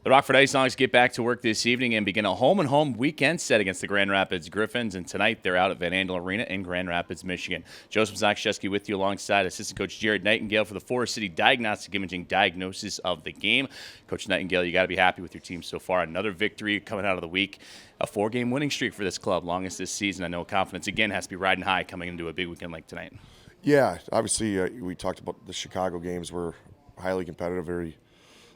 The Rockford IceHogs get back to work this evening and begin a home-and-home weekend set against the Grand Rapids Griffins. And tonight they're out at Van Andel Arena in Grand Rapids, Michigan. Joseph Zakshevsky with you alongside assistant coach Jared Nightingale for the Forest City Diagnostic Imaging diagnosis of the game. Coach Nightingale, you got to be happy with your team so far. Another victory coming out of the week. A 4-game winning streak for this club, longest this season. I know confidence again has to be riding high coming into a big weekend like tonight. Yeah, obviously we talked about the Chicago games were highly competitive, very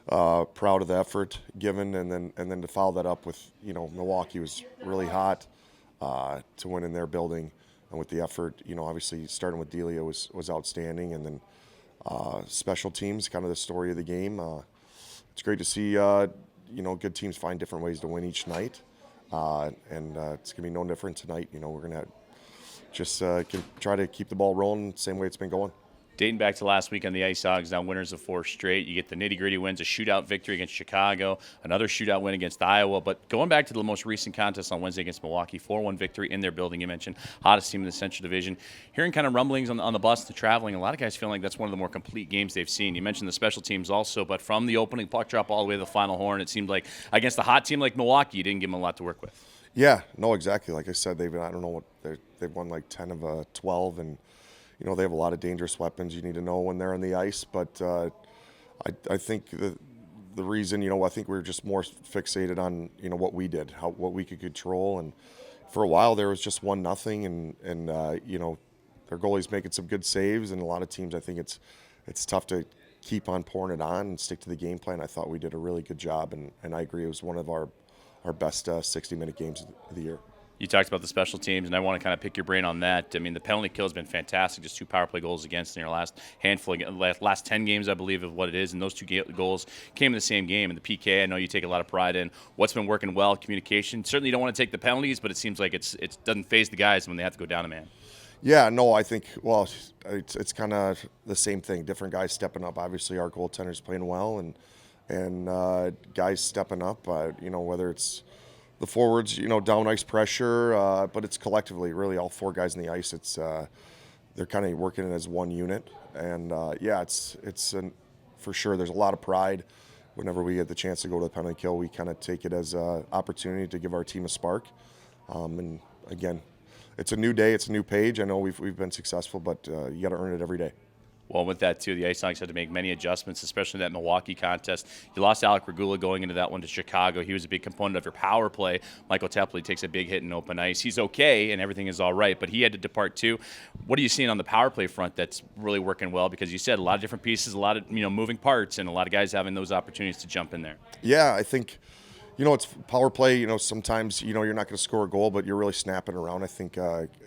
proud of the effort given, and then to follow that up with Milwaukee was really hot to win in their building, and with the effort, obviously starting with Delia was outstanding, and then special teams, kind of the story of the game. It's great to see good teams find different ways to win each night, and it's gonna be no different tonight. We're gonna just try to keep the ball rolling the same way it's been going. Dating back to last week on the IceHogs, now winners of 4 straight. You get the nitty-gritty wins, a shootout victory against Chicago, another shootout win against Iowa. But going back to the most recent contest on Wednesday against Milwaukee, 4-1 victory in their building. You mentioned hottest team in the Central Division. Hearing kind of rumblings on the bus, the traveling, a lot of guys feeling like that's one of the more complete games they've seen. You mentioned the special teams also, but from the opening puck drop all the way to the final horn, it seemed like against a hot team like Milwaukee, you didn't give them a lot to work with. Yeah, no, exactly. Like I said, they've won like 10 of 12, and they have a lot of dangerous weapons. You need to know when they're on the ice, but I think the reason, I think we were just more fixated on what we did, what we could control, and for a while there was just 1-0, and their goalie's making some good saves, and a lot of teams, I think it's tough to keep on pouring it on and stick to the game plan. I thought we did a really good job, and I agree it was one of our best 60-minute games of the year. You talked about the special teams, and I want to kind of pick your brain on that. I mean, the penalty kill has been fantastic. Just 2 power play goals against in your last handful, last 10 games, I believe, of what it is. And those 2 goals came in the same game. And the PK, I know you take a lot of pride in. What's been working well? Communication. Certainly, you don't want to take the penalties, but it seems like it doesn't faze the guys when they have to go down a man. Yeah, no, I think it's kind of the same thing. Different guys stepping up. Obviously, our goaltender's playing well, and guys stepping up. Whether it's the forwards, down ice pressure, but it's collectively, really all 4 guys on the ice. It's they're kind of working as one unit, and it's for sure. There's a lot of pride whenever we get the chance to go to the penalty kill. We kind of take it as an opportunity to give our team a spark. And again, it's a new day, it's a new page. I know we've been successful, but you got to earn it every day. Well, with that, too, the IceHogs had to make many adjustments, especially in that Milwaukee contest. You lost Alec Regula going into that one to Chicago. He was a big component of your power play. Michael Tepley takes a big hit in open ice. He's okay, and everything is all right, but he had to depart, too. What are you seeing on the power play front that's really working well? Because you said a lot of different pieces, a lot of moving parts, and a lot of guys having those opportunities to jump in there. Yeah, I think it's power play. Sometimes you're not going to score a goal, but you're really snapping around. I think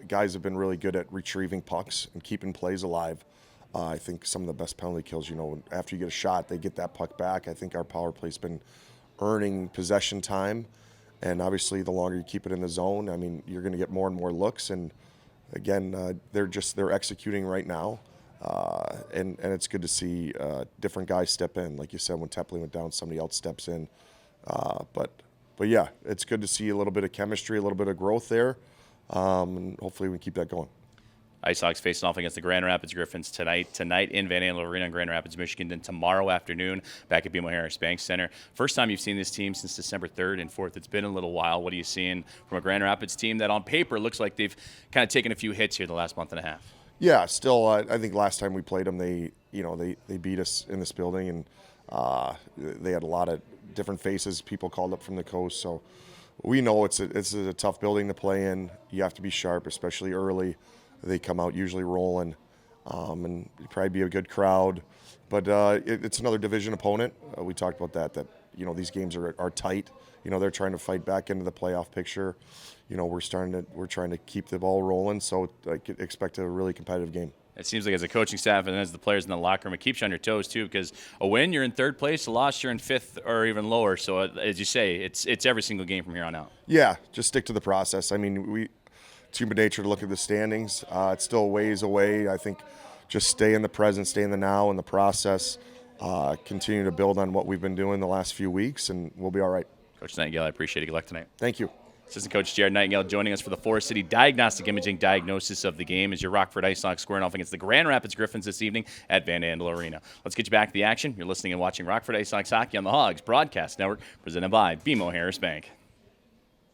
guys have been really good at retrieving pucks and keeping plays alive. I think some of the best penalty kills, after you get a shot, they get that puck back. I think our power play's been earning possession time, and obviously the longer you keep it in the zone, I mean, you're going to get more and more looks. And again, they're executing right now, and it's good to see different guys step in. Like you said, when Tepley went down, somebody else steps in. But yeah, it's good to see a little bit of chemistry, a little bit of growth there, and hopefully we can keep that going. IceHogs facing off against the Grand Rapids Griffins tonight in Van Andel Arena in Grand Rapids, Michigan. Then tomorrow afternoon back at BMO Harris Bank Center. First time you've seen this team since December 3rd and 4th. It's been a little while. What are you seeing from a Grand Rapids team that on paper looks like they've kind of taken a few hits here the last month and a half? Yeah, still, I think last time we played them, they beat us in this building, and they had a lot of different faces, people called up from the coast. So we know it's a tough building to play in. You have to be sharp, especially early. They come out usually rolling, and probably be a good crowd. But it's another division opponent. We talked about that these games are tight. They're trying to fight back into the playoff picture. We're trying to keep the ball rolling, so I could expect a really competitive game. It seems like as a coaching staff and as the players in the locker room, it keeps you on your toes too, because a win, you're in 3rd place, a loss, you're in 5th or even lower. So as you say, it's every single game from here on out. Yeah, just stick to the process. I mean, it's human nature to look at the standings. It's still a ways away. I think just stay in the present, stay in the now, in the process, continue to build on what we've been doing the last few weeks, and we'll be all right. Coach Nightingale, I appreciate it. Good luck tonight. Thank you. Assistant Coach Jared Nightingale joining us for the Forest City Diagnostic Imaging diagnosis of the game as your Rockford IceHogs squaring off against the Grand Rapids Griffins this evening at Van Andel Arena. Let's get you back to the action. You're listening and watching Rockford IceHogs hockey on the Hogs Broadcast Network, presented by BMO Harris Bank.